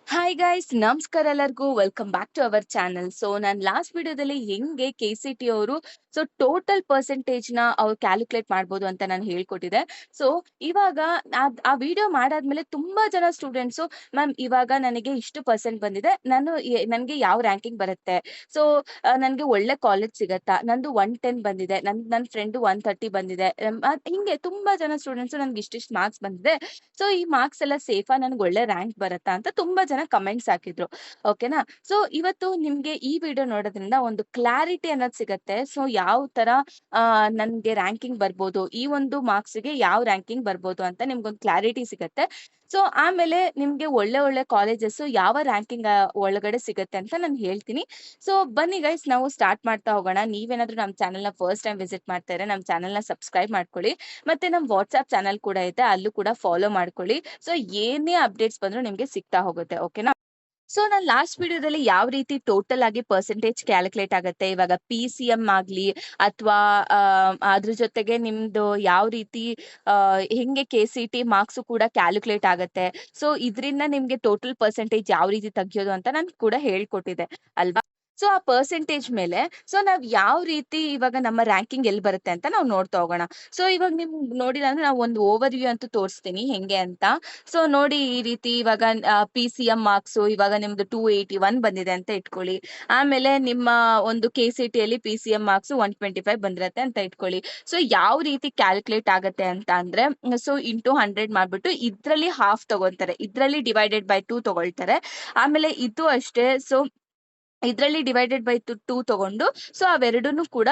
Hi guys ನಮಸ್ಕಾರ ಎಲ್ಲರಿಗೂ welcome back to our channel. So ನಾನು ಲಾಸ್ಟ್ ವಿಡಿಯೋದಲ್ಲಿ ಹೆಂಗೆ KCT ಅವರು ಟೋಟಲ್ ಪರ್ಸೆಂಟೇಜ್ ನ ಅವ್ರು ಕ್ಯಾಲ್ಕುಲೇಟ್ ಮಾಡ್ಬೋದು ಅಂತ ನಾನು ಹೇಳ್ಕೊಟ್ಟಿದ್ದೆ. ಸೊ ಇವಾಗ ಆ ವಿಡಿಯೋ ಮಾಡಾದ್ಮೇಲೆ ತುಂಬಾ ಜನ ಸ್ಟೂಡೆಂಟ್ಸ್ ಮ್ಯಾಮ್ ಇವಾಗ ನನಗೆ ಇಷ್ಟು ಪರ್ಸೆಂಟ್ ಬಂದಿದೆ, ನನಗೆ ಯಾವ ರ್ಯಾಂಕಿಂಗ್ ಬರುತ್ತೆ, ಸೊ ನನಗೆ ಒಳ್ಳೆ ಕಾಲೇಜ್ ಸಿಗತ್ತಾ, ನಂದು 110 ಬಂದಿದೆ, ನನ್ನ ಫ್ರೆಂಡ್ 130 ಬಂದಿದೆ, ಹಿಂಗೆ ತುಂಬಾ ಜನ ಸ್ಟೂಡೆಂಟ್ಸ್ ನನ್ಗೆ ಇಷ್ಟಿಷ್ಟು ಮಾರ್ಕ್ಸ್ ಬಂದಿದೆ, ಸೊ ಈ ಮಾರ್ಕ್ಸ್ ಎಲ್ಲ ಸೇಫಾ, ನನ್ಗೆ ಒಳ್ಳೆ ರ್ಯಾಂಕ್ ಬರುತ್ತಾ ಅಂತ ತುಂಬಾ ಜನ ಕಮೆಂಟ್ಸ್ ಹಾಕಿದ್ರು. ಓಕೆನಾ. ಸೊ ಇವತ್ತು ನಿಮ್ಗೆ ಈ ವಿಡಿಯೋ ನೋಡೋದ್ರಿಂದ ಒಂದು ಕ್ಲಾರಿಟಿ ಅನ್ನೋದು ಸಿಗತ್ತೆ. ಸೊ ಯಾವ ತರ ನನ್ಗೆ ರ್ಯಾಂಕಿಂಗ್ ಬರ್ಬೋದು, ಈ ಒಂದು ಮಾರ್ಕ್ಸ್ ಗೆ ಯಾವ ರ್ಯಾಂಕಿಂಗ್ ಬರ್ಬೋದು ಅಂತ ನಿಮ್ಗೊಂದು ಕ್ಲಾರಿಟಿ ಸಿಗತ್ತೆ. ಸೊ ಆಮೇಲೆ ನಿಮ್ಗೆ ಒಳ್ಳೆ ಒಳ್ಳೆ ಕಾಲೇಜಸ್ ಯಾವ ರ್ಯಾಂಕಿಂಗ್ ಒಳಗಡೆ ಸಿಗತ್ತೆ ಅಂತ ನಾನು ಹೇಳ್ತೀನಿ. ಸೊ ಬನ್ನಿ ಗೈಸ್, ನಾವು ಸ್ಟಾರ್ಟ್ ಮಾಡ್ತಾ ಹೋಗೋಣ. ನೀವೇನಾದ್ರೂ ನಮ್ಮ ಚಾನಲ್ನ ಫಸ್ಟ್ ಟೈಮ್ ವಿಸಿಟ್ ಮಾಡ್ತಾ ಇದ್ರೆ ನಮ್ಮ ಚಾನಲ್ನ ಸಬ್ಸ್ಕ್ರೈಬ್ ಮಾಡ್ಕೊಳ್ಳಿ. ಮತ್ತೆ ನಮ್ಮ ವಾಟ್ಸ್ಆಪ್ ಚಾನಲ್ ಕೂಡ ಇದೆ, ಅಲ್ಲೂ ಕೂಡ ಫಾಲೋ ಮಾಡ್ಕೊಳ್ಳಿ. ಸೊ ಏನೇ ಅಪ್ಡೇಟ್ಸ್ ಬಂದ್ರು ನಿಮ್ಗೆ ಸಿಗ್ತಾ ಹೋಗುತ್ತೆ. ಓಕೆನಾ. ಸೊ ನಾನು ಲಾಸ್ಟ್ ವಿಡಿಯೋದಲ್ಲಿ ಯಾವ ರೀತಿ ಟೋಟಲ್ ಆಗಿ ಪರ್ಸೆಂಟೇಜ್ ಕ್ಯಾಲ್ಕುಲೇಟ್ ಆಗುತ್ತೆ, ಇವಾಗ PCM ಆಗ್ಲಿ ಅಥವಾ ಅದ್ರ ಜೊತೆಗೆ ನಿಮ್ದು ಯಾವ ರೀತಿ ಹೆಂಗೆ KCT ಮಾರ್ಕ್ಸ್ ಕೂಡ ಕ್ಯಾಲ್ಕುಲೇಟ್ ಆಗುತ್ತೆ, ಸೊ ಇದರಿಂದ ನಿಮ್ಗೆ ಟೋಟಲ್ ಪರ್ಸೆಂಟೇಜ್ ಯಾವ ರೀತಿ ತೆಗಿಯೋದು ಅಂತ ನಾನು ಕೂಡ ಹೇಳ್ಕೊಟ್ಟಿದ್ದೆ ಅಲ್ವಾ. ಸೊ ಆ ಪರ್ಸೆಂಟೇಜ್ ಮೇಲೆ ಸೊ ನಾವ್ ಯಾವ ರೀತಿ ಇವಾಗ ನಮ್ಮ ರ್ಯಾಂಕಿಂಗ್ ಎಲ್ಲಿ ಬರುತ್ತೆ ಅಂತ ನಾವು ನೋಡ್ತಾ ಹೋಗೋಣ. ಸೊ ಇವಾಗ ನಿಮ್ ನೋಡಿಲ್ಲ ಅಂದ್ರೆ ನಾವು ಒಂದು ಓವರ್ ವ್ಯೂ ಅಂತೂ ತೋರಿಸ್ತೀನಿ ಹೆಂಗೆ ಅಂತ. ಸೊ ನೋಡಿ, ಈ ರೀತಿ ಇವಾಗ PCM ಮಾರ್ಕ್ಸ್ ಇವಾಗ ನಿಮ್ದು 281 ಬಂದಿದೆ ಅಂತ ಇಟ್ಕೊಳ್ಳಿ. ಆಮೇಲೆ ನಿಮ್ಮ ಒಂದು KCT ಯಲ್ಲಿ PCM ಮಾರ್ಕ್ಸ್ 125 ಬಂದಿರತ್ತೆ ಅಂತ ಇಟ್ಕೊಳ್ಳಿ. ಸೊ ಯಾವ ರೀತಿ ಕ್ಯಾಲ್ಕುಲೇಟ್ ಆಗತ್ತೆ ಅಂತ ಅಂದ್ರೆ, ಸೊ ಇಂಟು 100 ಮಾಡ್ಬಿಟ್ಟು ಇದ್ರಲ್ಲಿ ಹಾಫ್ ತಗೊಂತಾರೆ, ಇದ್ರಲ್ಲಿ ಡಿವೈಡೆಡ್ ಬೈ 2 ತಗೊಳ್ತಾರೆ. ಆಮೇಲೆ ಇದು ಅಷ್ಟೇ. ಸೊ ಇದ್ರಲ್ಲಿ ಡಿವೈಡೆಡ್ ಬೈ 2 ತಗೊಂಡು ಸೊ ಅವೆರಡನ್ನು ಕೂಡ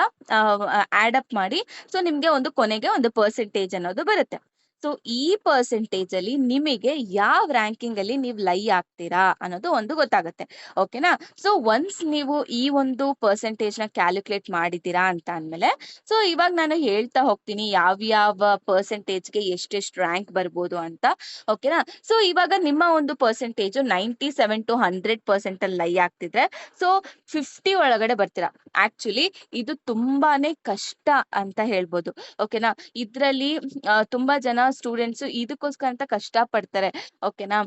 ಆಡ್ ಅಪ್ ಮಾಡಿ ಸೊ ನಿಮ್ಗೆ ಒಂದು ಕೊನೆಗೆ ಒಂದು ಪರ್ಸೆಂಟೇಜ್ ಅನ್ನೋದು ಬರುತ್ತೆ. ಸೊ ಈ ಪರ್ಸೆಂಟೇಜ್ ಅಲ್ಲಿ ನಿಮಗೆ ಯಾವ ರ್ಯಾಂಕಿಂಗ್ ಅಲ್ಲಿ ನೀವು ಲೈ ಆಗ್ತೀರಾ ಅನ್ನೋದು ಒಂದು ಗೊತ್ತಾಗುತ್ತೆ. ಓಕೆನಾ. ಸೊ ಒನ್ಸ್ ನೀವು ಈ ಒಂದು ಪರ್ಸೆಂಟೇಜ್ ನ ಕ್ಯಾಲ್ಕುಲೇಟ್ ಮಾಡಿದ್ದೀರಾ ಅಂತ ಅಂದ್ಮೇಲೆ ಸೊ ಇವಾಗ ನಾನು ಹೇಳ್ತಾ ಹೋಗ್ತೀನಿ ಯಾವ ಪರ್ಸೆಂಟೇಜ್ಗೆ ಎಷ್ಟೆಷ್ಟು ರ್ಯಾಂಕ್ ಬರ್ಬೋದು ಅಂತ. ಓಕೆನಾ. ಸೊ ಇವಾಗ ನಿಮ್ಮ ಒಂದು ಪರ್ಸೆಂಟೇಜ್ 97 to 100% ಅಲ್ಲಿ ಲೈ ಆಗ್ತಿದ್ರೆ ಸೊ 50 ಒಳಗಡೆ ಬರ್ತೀರಾ. ಆಕ್ಚುಲಿ ಇದು ತುಂಬಾನೇ ಕಷ್ಟ ಅಂತ ಹೇಳ್ಬೋದು. ಓಕೆನಾ. ಇದ್ರಲ್ಲಿ ತುಂಬಾ ಜನ ಸ್ಟೂಡೆಂಟ್ಸ್ ಇದಕ್ಕೋಸ್ಕರ ಅಂತ ಕಷ್ಟ ಪಡ್ತಾರೆ. ಓಕೆನಾ.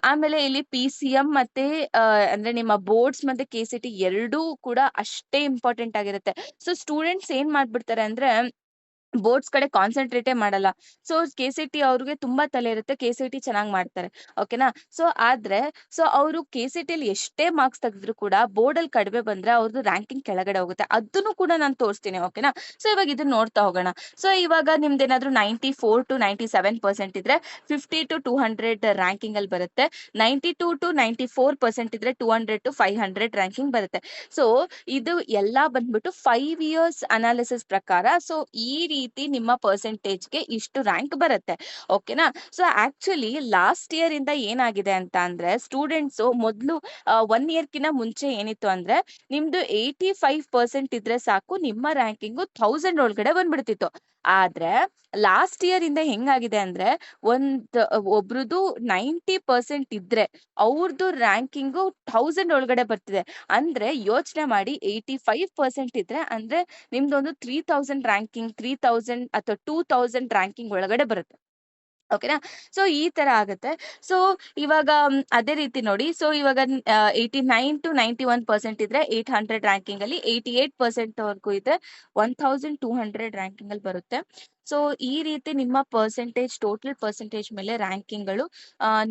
ಆಮೇಲೆ ಇಲ್ಲಿ PCM ಮತ್ತೆ ಅಂದ್ರೆ ನಿಮ್ಮ ಬೋರ್ಡ್ಸ್ ಮತ್ತೆ KCT ಎರಡೂ ಕೂಡ ಅಷ್ಟೇ ಇಂಪಾರ್ಟೆಂಟ್ ಆಗಿರುತ್ತೆ. ಸೊ ಸ್ಟೂಡೆಂಟ್ಸ್ ಏನ್ ಮಾಡ್ಬಿಡ್ತಾರೆ ಅಂದ್ರೆ ಬೋರ್ಡ್ಸ್ ಕಡೆ ಕಾನ್ಸಂಟ್ರೇಟೇ ಮಾಡಲ್ಲ. ಸೊ KCT ಅವ್ರಿಗೆ ತುಂಬಾ ತಲೆ ಇರುತ್ತೆ, KCT ಚೆನ್ನಾಗಿ ಮಾಡ್ತಾರೆ. ಓಕೆನಾ. ಸೊ ಆದ್ರೆ ಸೊ ಅವರು KCT ಅಲ್ಲಿ ಎಷ್ಟೇ ಮಾರ್ಕ್ಸ್ ತೆಗೆದ್ರು ಕೂಡ ಬೋರ್ಡ್ ಅಲ್ಲಿ ಕಡಿಮೆ ಬಂದ್ರೆ ಅವ್ರದ್ದು ರ್ಯಾಂಕಿಂಗ್ ಕೆಳಗಡೆ ಹೋಗುತ್ತೆ. ಅದನ್ನು ಕೂಡ ನಾನು ತೋರಿಸ್ತೀನಿ. ಓಕೆನಾ. ಸೊ ಇವಾಗ ಇದನ್ನ ನೋಡ್ತಾ ಹೋಗೋಣ. ಸೊ ಇವಾಗ ನಿಮ್ದೇನಾದ್ರೂ 94 to 97% ಇದ್ರೆ 50 to 200 ರ್ಯಾಂಕಿಂಗ್ ಅಲ್ಲಿ ಬರುತ್ತೆ. 92 to 94% ಇದ್ರೆ 200 to 500 ರ್ಯಾಂಕಿಂಗ್ ಬರುತ್ತೆ. ಸೊ ಇದು ಎಲ್ಲಾ ಬಂದ್ಬಿಟ್ಟು 5 ಇಯರ್ಸ್ ಅನಾಲಿಸಿಸ್ ಪ್ರಕಾರ ಸೊ ಈ ರೀತಿ ನಿಮ್ಮ ಪರ್ಸೆಂಟೇಜ್ಗೆ ಇಷ್ಟು ರ್ಯಾಂಕ್ ಬರುತ್ತೆ. ಓಕೆನಾ. ಸೊ ಆಕ್ಚುಲಿ ಲಾಸ್ಟ್ ಇಯರ್ ಇಂದ ಏನಾಗಿದೆ ಅಂತ ಅಂದ್ರೆ ಸ್ಟೂಡೆಂಟ್ಸ್ ಮೊದಲು 1 ಇಯರ್ ಕಿನ್ನ ಮುಂಚೆ ಏನಿತ್ತು ಅಂದ್ರೆ ನಿಮ್ದು 85% ಇದ್ರೆ ಸಾಕು, ನಿಮ್ಮ ರ್ಯಾಂಕಿಂಗು 1000 ಒಳಗಡೆ ಬಂದ್ಬಿಡ್ತಿತ್ತು. ಆದ್ರೆ ಲಾಸ್ಟ್ ಇಯರ್ ಇಂದ ಹೆಂಗಾಗಿದೆ ಅಂದ್ರೆ ಒಬ್ರದ್ದು 90% ಇದ್ರೆ ಅವ್ರದ್ದು ರ್ಯಾಂಕಿಂಗು 1000 ಒಳಗಡೆ ಬರ್ತಿದೆ. ಅಂದ್ರೆ ಯೋಚನೆ ಮಾಡಿ, 85% ಇದ್ರೆ ಅಂದ್ರೆ ನಿಮ್ದೊಂದು 3000 ರ್ಯಾಂಕಿಂಗ್, 3000 ಅಥವಾ 2000 ರ್ಯಾಂಕಿಂಗ್ ಒಳಗಡೆ ಬರುತ್ತೆ. ಓಕೆನಾ. ಸೊ ಈ ತರ ಆಗುತ್ತೆ. ಸೊ ಇವಾಗ ಅದೇ ರೀತಿ ನೋಡಿ. ಸೊ ಇವಾಗ 89 to 91% ಇದ್ರೆ 800 ರ್ಯಾಂಕಿಂಗ್ ಅಲ್ಲಿ, 88% ವರ್ಗೂ ಇದ್ರೆ 1200 ರ್ಯಾಂಕಿಂಗ್ ಅಲ್ಲಿ ಬರುತ್ತೆ. ಸೊ ಈ ರೀತಿ ನಿಮ್ಮ ಟೋಟಲ್ ಪರ್ಸೆಂಟೇಜ್ ಮೇಲೆ ರ್ಯಾಂಕಿಂಗ್ ಗಳು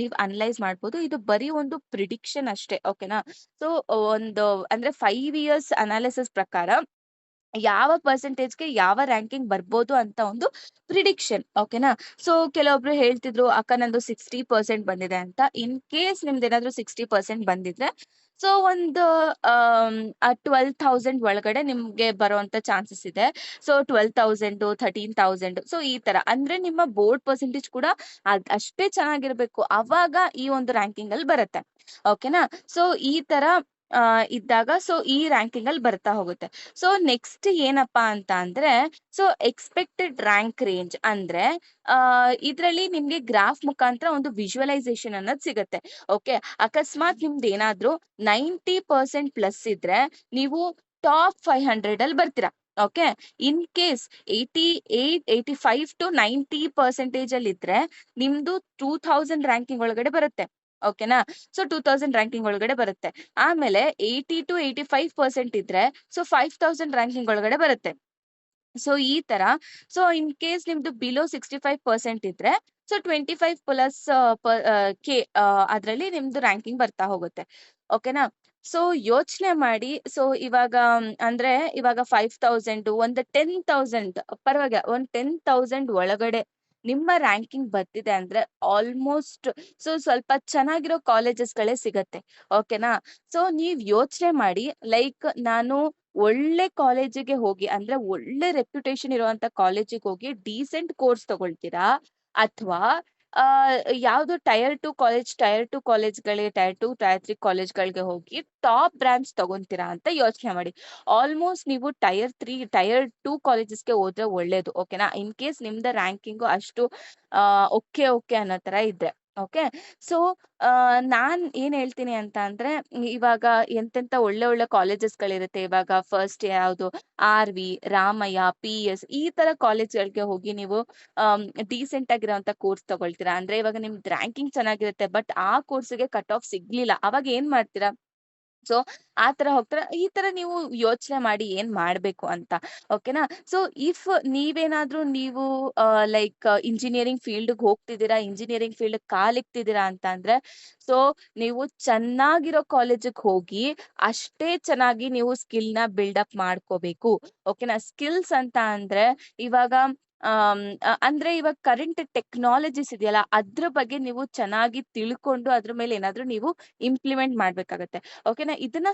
ನೀವು ಅನಲೈಸ್ ಮಾಡ್ಬೋದು. ಇದು ಬರೀ ಒಂದು ಪ್ರಿಡಿಕ್ಷನ್ ಅಷ್ಟೇ. ಓಕೆನಾ. ಸೊ ಒಂದು ಅಂದ್ರೆ 5 ಇಯರ್ಸ್ ಅನಾಲಿಸಿಸ್ ಪ್ರಕಾರ ಯಾವ ಪರ್ಸೆಂಟೇಜ್ಗೆ ಯಾವ ರ್ಯಾಂಕಿಂಗ್ ಬರ್ಬೋದು ಅಂತ ಒಂದು ಪ್ರಿಡಿಕ್ಷನ್. ಓಕೆನಾ. ಸೊ ಕೆಲವೊಬ್ರು ಹೇಳ್ತಿದ್ರು ಅಕ್ಕ ನಂದು 60% ಬಂದಿದೆ ಅಂತ. ಇನ್ ಕೇಸ್ ನಿಮ್ದು ಏನಾದ್ರು 60% ಬಂದಿದ್ರೆ ಸೊ ಒಂದು 12,000 ಒಳಗಡೆ ನಿಮ್ಗೆ ಬರುವಂತ ಚಾನ್ಸಸ್ ಇದೆ. ಸೊ 12,000 13,000 ಸೊ ಈ ತರ ಅಂದ್ರೆ ನಿಮ್ಮ ಬೋರ್ಡ್ ಪರ್ಸೆಂಟೇಜ್ ಕೂಡ ಅಷ್ಟೇ ಚೆನ್ನಾಗಿರ್ಬೇಕು, ಅವಾಗ ಈ ಒಂದು ರ್ಯಾಂಕಿಂಗ್ ಅಲ್ಲಿ ಬರುತ್ತೆ. ಓಕೆನಾ. ಸೊ ಈ ತರ ಇದ್ದಾಗ ಸೊ ಈ ರ್ಯಾಂಕಿಂಗ್ ಅಲ್ಲಿ ಬರ್ತಾ ಹೋಗುತ್ತೆ. ಸೊ ನೆಕ್ಸ್ಟ್ ಏನಪ್ಪಾ ಅಂತ ಅಂದ್ರೆ ಸೊ ಎಕ್ಸ್ಪೆಕ್ಟೆಡ್ ರ್ಯಾಂಕ್ ರೇಂಜ್ ಅಂದ್ರೆ ಇದ್ರಲ್ಲಿ ನಿಮ್ಗೆ ಗ್ರಾಫ್ ಮುಖಾಂತರ ಒಂದು ವಿಜುವಲೈಸೇಷನ್ ಅನ್ನೋದು ಸಿಗುತ್ತೆ. ಓಕೆ. ಅಕಸ್ಮಾತ್ ನಿಮ್ದು ಏನಾದ್ರೂ 90% ಪ್ಲಸ್ ಇದ್ರೆ ನೀವು ಟಾಪ್ 500 ಅಲ್ಲಿ ಬರ್ತೀರಾ. ಓಕೆ. ಇನ್ ಕೇಸ್ 85 to 90% ಅಲ್ಲಿ ಇದ್ರೆ ನಿಮ್ದು 2000 ರ್ಯಾಂಕಿಂಗ್ ಒಳಗಡೆ ಬರುತ್ತೆ. ಓಕೆನಾ? ಸೊ 2000 ರ್ಯಾಂಕಿಂಗ್ ಒಳಗಡೆ ಬರುತ್ತೆ. ಆಮೇಲೆ 80-85% ಇದ್ರೆ ಸೊ 5000 ರ್ಯಾಂಕಿಂಗ್ ಒಳಗಡೆ ಬರುತ್ತೆ. ಸೊ ಈ ತರ. ಸೊ ಇನ್ ಕೇಸ್ ನಿಮ್ದು ಬಿಲೋ 65% ಇದ್ರೆ ಸೊ 25 ಪ್ಲಸ್ ಕೆ ಅದ್ರಲ್ಲಿ ನಿಮ್ದು ರ್ಯಾಂಕಿಂಗ್ ಬರ್ತಾ ಹೋಗುತ್ತೆ. ಓಕೆನಾ? ಸೊ ಯೋಚನೆ ಮಾಡಿ. ಸೊ ಇವಾಗ ಅಂದ್ರೆ ಇವಾಗ 5000 ಒಂದು 10,000 ಪರವಾಗಿಲ್ಲ. ಒಂದು 10,000 ಒಳಗಡೆ ನಿಮ್ಮ ರ್ಯಾಂಕಿಂಗ್ ಬರ್ತಿದೆ ಅಂದ್ರೆ ಆಲ್ಮೋಸ್ಟ್ ಸೊ ಸ್ವಲ್ಪ ಚೆನ್ನಾಗಿರೋ ಕಾಲೇಜಸ್‌ಗಳೇ ಸಿಗತ್ತೆ. ಓಕೆನಾ? ಸೊ ನೀವ್ ಯೋಚನೆ ಮಾಡಿ ಲೈಕ್ ನಾನು ಒಳ್ಳೆ ಕಾಲೇಜಿಗೆ ಹೋಗಿ ಅಂದ್ರೆ ಒಳ್ಳೆ ರೆಪ್ಯುಟೇಷನ್ ಇರುವಂತ ಕಾಲೇಜಿಗೆ ಹೋಗಿ ಡೀಸೆಂಟ್ ಕೋರ್ಸ್ ತಗೊಳ್ತೀರಾ? ಅಥವಾ ಯಾವ್ದೋ ಟೈರ್ 2 ಕಾಲೇಜ್‌ಗಳಿಗೆ ಟೈರ್ 3 ಕಾಲೇಜ್‌ಗಳಿಗೆ ಹೋಗಿ ಟಾಪ್ ಬ್ರಾಂಚ್ ತಗೊಂತೀರಾ ಅಂತ ಯೋಚನೆ ಮಾಡಿ. ಆಲ್ಮೋಸ್ಟ್ ನೀವು ಟೈರ್ 2 ಕಾಲೇಜಸ್‌ಗೆ ಹೋದ್ರೆ ಒಳ್ಳೇದು. ಓಕೆನಾ? ಇನ್ ಕೇಸ್ ನಿಮ್ದು ರ್ಯಾಂಕಿಂಗು ಅಷ್ಟು ಓಕೆ ಅನ್ನೋ ತರ ಇದ್ರೆ. ಓಕೆ. ಸೊ ನಾನ್ ಏನ್ ಹೇಳ್ತೀನಿ ಅಂತ ಅಂದ್ರೆ ಇವಾಗ ಎಂತೆಂತ ಒಳ್ಳೆ ಕಾಲೇಜಸ್‌ಗಳಿರುತ್ತೆ. ಇವಾಗ ಫಸ್ಟ್ ಯಾವ್ದು ಆರ್‌ವಿ, ರಾಮಯ್ಯ, ಪಿಎಸ್ ಈ ತರ ಕಾಲೇಜ್‌ಗಳಿಗೆ ಹೋಗಿ ನೀವು ಡೀಸೆಂಟ್ ಆಗಿರೋಂಥ ಕೋರ್ಸ್ ತಗೊಳ್ತೀರಾ. ಅಂದ್ರೆ ಇವಾಗ ನಿಮ್ದು ರ್ಯಾಂಕಿಂಗ್ ಚೆನ್ನಾಗಿರುತ್ತೆ. ಬಟ್ ಆ ಕೋರ್ಸ್‌ಗೆ ಕಟ್ ಆಫ್ ಸಿಗ್ಲಿಲ್ಲ. ಅವಾಗ ಏನ್ ಮಾಡ್ತೀರಾ? ಸೊ ಆ ತರ ಹೋಗ್ತಾರೆ. ಈ ತರ ನೀವು ಯೋಚನೆ ಮಾಡಿ ಏನ್ ಮಾಡ್ಬೇಕು ಅಂತ. ಓಕೆನಾ? ಸೊ ಇಫ್ ನೀವು ಲೈಕ್ ಇಂಜಿನಿಯರಿಂಗ್ ಫೀಲ್ಡ್‌ಗೆ ಹೋಗ್ತಿದ್ದೀರಾ, ಇಂಜಿನಿಯರಿಂಗ್ ಫೀಲ್ಡ್ ಕಾಲಿಕ್ತಿದ್ದೀರಾ ಅಂತ ಅಂದ್ರೆ, ಸೊ ನೀವು ಚೆನ್ನಾಗಿರೋ ಕಾಲೇಜಿಗೆ ಹೋಗಿ ಅಷ್ಟೇ ಚೆನ್ನಾಗಿ ನೀವು ಸ್ಕಿಲ್‌ನ ಬಿಲ್ಡ್ ಅಪ್ ಮಾಡ್ಕೋಬೇಕು. ಓಕೆನಾ? ಸ್ಕಿಲ್ಸ್ ಅಂತ ಅಂದ್ರೆ ಇವಾಗ ಅಂದ್ರೆ ಇವಾಗ ಕರೆಂಟ್ ಟೆಕ್ನಾಲಜೀಸ್ ಇದೆಯಲ್ಲ, ಅದ್ರ ಬಗ್ಗೆ ನೀವು ಚೆನ್ನಾಗಿ ತಿಳ್ಕೊಂಡು ಅದ್ರ ಮೇಲೆ ಏನಾದ್ರು ನೀವು ಇಂಪ್ಲಿಮೆಂಟ್ ಮಾಡ್ಬೇಕಾಗತ್ತೆ. ಓಕೆನಾ? ಇದನ್ನ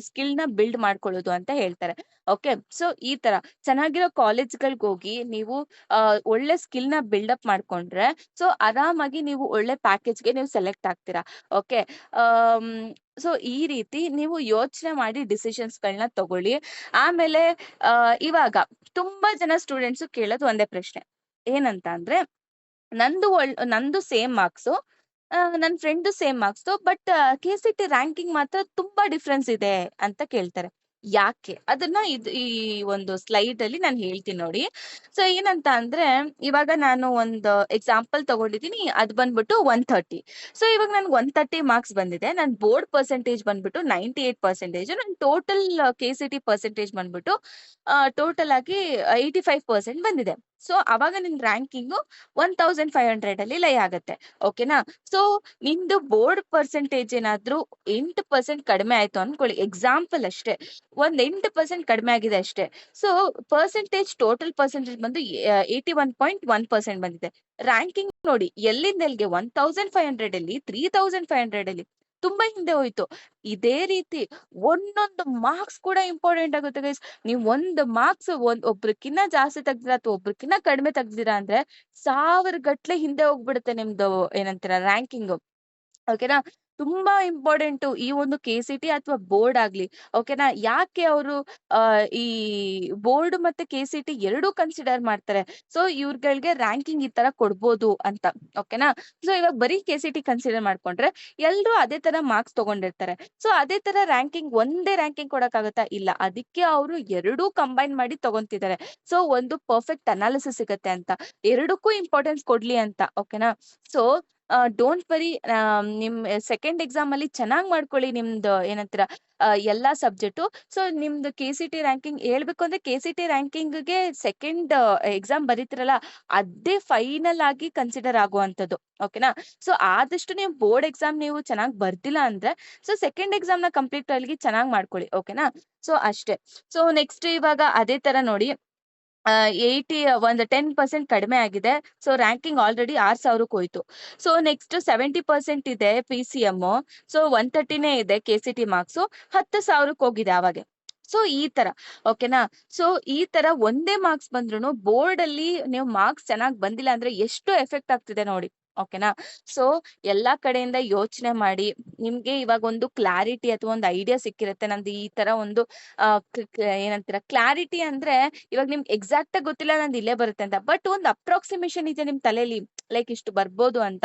ಸ್ಕಿಲ್‌ನ ಬಿಲ್ಡ್ ಮಾಡ್ಕೊಳ್ಳೋದು ಅಂತ ಹೇಳ್ತಾರೆ. ಓಕೆ. ಸೊ ಈ ತರ ಚೆನ್ನಾಗಿರೋ ಕಾಲೇಜ್‌ಗಳ್ಗೋಗಿ ನೀವು ಒಳ್ಳೆ ಸ್ಕಿಲ್‌ನ ಬಿಲ್ಡಪ್ ಮಾಡ್ಕೊಂಡ್ರೆ, ಸೊ ಆರಾಮಾಗಿ ನೀವು ಒಳ್ಳೆ ಪ್ಯಾಕೇಜ್‌ಗೆ ನೀವು ಸೆಲೆಕ್ಟ್ ಆಗ್ತೀರಾ. ಓಕೆ. ಆಮ್, ಸೊ ಈ ರೀತಿ ನೀವು ಯೋಚನೆ ಮಾಡಿ ಡಿಸಿಷನ್ಸ್‌ಗಳನ್ನ ತಗೊಳ್ಳಿ. ಆಮೇಲೆ ಇವಾಗ ತುಂಬಾ ಜನ ಸ್ಟೂಡೆಂಟ್ಸು ಕೇಳೋದು ಒಂದೇ ಪ್ರಶ್ನೆ. ಏನಂತ ಅಂದ್ರೆ ನಂದು ಸೇಮ್ ಮಾರ್ಕ್ಸು. ನನ್ ಫ್ರೆಂಡ್‌ದು same marks. But KCT ranking ಮಾತ್ರ ತುಂಬಾ ಡಿಫರೆನ್ಸ್ ಇದೆ ಅಂತ ಕೇಳ್ತಾರೆ. ಯಾಕೆ? ಅದನ್ನ ಈ ಒಂದು ಸ್ಲೈಡಲ್ಲಿ ನಾನ್ ಹೇಳ್ತೀನಿ ನೋಡಿ. ಸೊ ಏನಂತ ಅಂದ್ರೆ, ಇವಾಗ ನಾನು ಒಂದು ಎಕ್ಸಾಂಪಲ್ ತಗೊಂಡಿದ್ದೀನಿ. ಅದ್ ಬಂದ್ಬಿಟ್ಟು 130. ಸೊ ಇವಾಗ ನನ್ಗೆ 130 ಮಾರ್ಕ್ಸ್ ಬಂದಿದೆ. ನನ್ ಬೋರ್ಡ್ ಪರ್ಸೆಂಟೇಜ್ ಬಂದ್ಬಿಟ್ಟು 98%. ನನ್ ಟೋಟಲ್ ಕೆ-ಸಿ-ಟಿ ಪರ್ಸೆಂಟೇಜ್ ಬಂದ್ಬಿಟ್ಟು ಟೋಟಲ್ ಆಗಿ 85% ಬಂದಿದೆ. ಸೊ ಅವಾಗ ನಿನ್ ರ್ಯಾಂಕಿಂಗು 1500 ಅಲ್ಲಿ ಲೈ ಆಗತ್ತೆ. ಓಕೆನಾ? ಸೊ ನಿಮ್ದು ಬೋರ್ಡ್ ಪರ್ಸೆಂಟೇಜ್ ಏನಾದ್ರೂ 8% ಕಡಿಮೆ ಆಯ್ತು ಅನ್ಕೊಳ್ಳಿ. ಎಕ್ಸಾಂಪಲ್ ಅಷ್ಟೇ. ಒಂದ್ 8% ಕಡಿಮೆ ಆಗಿದೆ ಅಷ್ಟೇ. ಸೊ ಟೋಟಲ್ ಪರ್ಸೆಂಟೇಜ್ ಬಂದು 81.1% ಬಂದಿದೆ. ರ್ಯಾಂಕಿಂಗ್ ನೋಡಿ ಎಲ್ಲಿಂದ ಎಲ್ಲಿಗೆ 1500 ಅಲ್ಲಿ 3500 ಅಲ್ಲಿ ತುಂಬಾ ಹಿಂದೆ ಹೋಯ್ತು. ಇದೇ ರೀತಿ ಒಂದೊಂದು ಮಾರ್ಕ್ಸ್ ಕೂಡ ಇಂಪಾರ್ಟೆಂಟ್ ಆಗುತ್ತೆ ಗೈಸ್. ನೀವ್ ಒಂದು ಮಾರ್ಕ್ಸ್ ಒಬ್ರಕ್ಕಿನ್ನ ಜಾಸ್ತಿ ತೆಗ್ದಿರಾ ಅಥವಾ ಒಬ್ರಕ್ಕಿನ್ನ ಕಡಿಮೆ ತೆಗ್ದಿರಾ ಅಂದ್ರೆ 1000 ಗಟ್ಲೆ ಹಿಂದೆ ಹೋಗ್ಬಿಡುತ್ತೆ ನಿಮ್ದು ಏನಂತೀರ ರ್ಯಾಂಕಿಂಗು. ಓಕೆನಾ? ತುಂಬಾ ಇಂಪಾರ್ಟೆಂಟು ಈ ಒಂದು ಕೆ-ಸಿ-ಟಿ ಅಥವಾ ಬೋರ್ಡ್ ಆಗ್ಲಿ. ಓಕೆನಾ? ಯಾಕೆ ಅವರು ಈ ಬೋರ್ಡ್ ಮತ್ತೆ ಕೆ-ಸಿ-ಟಿ ಎರಡೂ ಕನ್ಸಿಡರ್ ಮಾಡ್ತಾರೆ. ಸೊ ಇವ್ರಗಳ್ಗೆ ರ್ಯಾಂಕಿಂಗ್ ಈ ತರ ಕೊಡ್ಬೋದು ಅಂತ. ಓಕೆನಾ? ಸೊ ಇವಾಗ ಬರೀ ಕೆ-ಸಿ-ಟಿ ಕನ್ಸಿಡರ್ ಮಾಡ್ಕೊಂಡ್ರೆ ಎಲ್ರೂ ಅದೇ ತರ ಮಾರ್ಕ್ಸ್ ತಗೊಂಡಿರ್ತಾರೆ. ಸೊ ಅದೇ ತರ ಒಂದೇ ರ್ಯಾಂಕಿಂಗ್ ಕೊಡಕ್ಕಾಗತ್ತಾ? ಇಲ್ಲ. ಅದಕ್ಕೆ ಅವರು ಎರಡೂ ಕಂಬೈನ್ ಮಾಡಿ ತಗೊಂತಿದ್ದಾರೆ. ಸೊ ಒಂದು ಪರ್ಫೆಕ್ಟ್ ಅನಾಲಿಸಿಸ್ ಸಿಗತ್ತೆ ಅಂತ. ಎರಡಕ್ಕೂ ಇಂಪಾರ್ಟೆನ್ಸ್ ಕೊಡ್ಲಿ ಅಂತ. ಓಕೆನಾ? So don't worry. ನಿಮ್ ಸೆಕೆಂಡ್ ಎಕ್ಸಾಮ್ ಅಲ್ಲಿ ಚೆನ್ನಾಗ್ ಮಾಡ್ಕೊಳ್ಳಿ ನಿಮ್ದು ಏನಂತೀರ ಎಲ್ಲಾ ಸಬ್ಜೆಕ್ಟು. ಸೊ ನಿಮ್ದು ಕೆ-ಸಿ-ಟಿ ರ್ಯಾಂಕಿಂಗ್ ಹೇಳ್ಬೇಕು ಅಂದ್ರೆ ಕೆ-ಸಿ-ಟಿ ರ್ಯಾಂಕಿಂಗ್‌ಗೆ ಸೆಕೆಂಡ್ ಎಕ್ಸಾಮ್ ಬರೀತಿರಲ್ಲ, ಅದೇ ಫೈನಲ್ ಆಗಿ ಕನ್ಸಿಡರ್ ಆಗುವಂತದ್ದು. ಓಕೆನಾ? ಸೊ ಆದಷ್ಟು ನೀವು ಬೋರ್ಡ್ ಎಕ್ಸಾಮ್ ನೀವು ಚೆನ್ನಾಗ್ ಬರ್ದಿಲ್ಲ ಅಂದ್ರೆ ಸೊ ಸೆಕೆಂಡ್ ಎಕ್ಸಾಮ್‌ನ ಕಂಪ್ಲೀಟ್ ಆಗಿ ಚೆನ್ನಾಗ್ ಮಾಡ್ಕೊಳ್ಳಿ. ಓಕೆನಾ? ಸೊ ಅಷ್ಟೇ. ಸೊ ನೆಕ್ಸ್ಟ್ ಇವಾಗ ಅದೇ ತರ ನೋಡಿ. 80 ಒಂದು 10% ಕಡಿಮೆ ಆಗಿದೆ. ಸೊ ರ್ಯಾಂಕಿಂಗ್ ಆಲ್ರೆಡಿ 6000ಕ್ಕೆ ಹೋಯ್ತು. ಸೊ ನೆಕ್ಸ್ಟ್ 70% ಇದೆ ಪಿ-ಸಿ-ಎಮ್ಮು. ಸೊ 130ನೇ ಇದೆ ಕೆ-ಸಿ-ಟಿ ಮಾರ್ಕ್ಸು. 10,000ಕ್ಕೆ ಹೋಗಿದೆ ಆವಾಗೆ. ಸೊ ಈ ತರ. ಓಕೆನಾ? ಸೊ ಈ ತರ ಒಂದೇ ಮಾರ್ಕ್ಸ್ ಬಂದ್ರುನು ಬೋರ್ಡ್ ಅಲ್ಲಿ ನೀವು ಮಾರ್ಕ್ಸ್ ಚೆನ್ನಾಗ್ ಬಂದಿಲ್ಲ ಅಂದ್ರೆ ಎಷ್ಟು ಎಫೆಕ್ಟ್ ಆಗ್ತಿದೆ ನೋಡಿ. ಓಕೆನಾ? ಸೊ ಎಲ್ಲಾ ಕಡೆಯಿಂದ ಯೋಚನೆ ಮಾಡಿ. ನಿಮ್ಗೆ ಇವಾಗ ಒಂದು ಕ್ಲಾರಿಟಿ ಅಥವಾ ಒಂದು ಐಡಿಯಾ ಸಿಕ್ಕಿರುತ್ತೆ. ನಂದು ಈ ತರ ಒಂದು ಏನಂತೀರ ಕ್ಲಾರಿಟಿ ಅಂದ್ರೆ ಇವಾಗ ನಿಮ್ಗೆ ಎಕ್ಸಾಕ್ಟ್ ಆಗಿ ಗೊತ್ತಿಲ್ಲ ನಂದು ಇಲ್ಲೇ ಬರುತ್ತೆ ಅಂತ. ಬಟ್ ಒಂದು ಅಪ್ರಾಕ್ಸಿಮೇಷನ್ ಇದೆ ನಿಮ್ ತಲೆಯಲ್ಲಿ. ಲೈಕ್ ಇಷ್ಟು ಬರ್ಬೋದು ಅಂತ.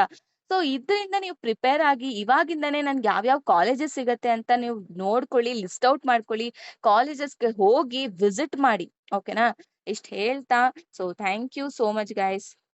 ಸೊ ಇದ್ರಿಂದ ನೀವು ಪ್ರಿಪೇರ್ ಆಗಿ ಇವಾಗಿಂದಾನೇ ನನ್ಗೆ ಯಾವ್ಯಾವ ಕಾಲೇಜಸ್ ಸಿಗತ್ತೆ ಅಂತ ನೀವು ನೋಡ್ಕೊಳ್ಳಿ, ಲಿಸ್ಟ್ ಔಟ್ ಮಾಡ್ಕೊಳ್ಳಿ. ಕಾಲೇಜಸ್‌ಗೆ ಹೋಗಿ ವಿಸಿಟ್ ಮಾಡಿ. ಓಕೆನಾ? ಇಷ್ಟ್ ಹೇಳ್ತಾ so thank you so much guys.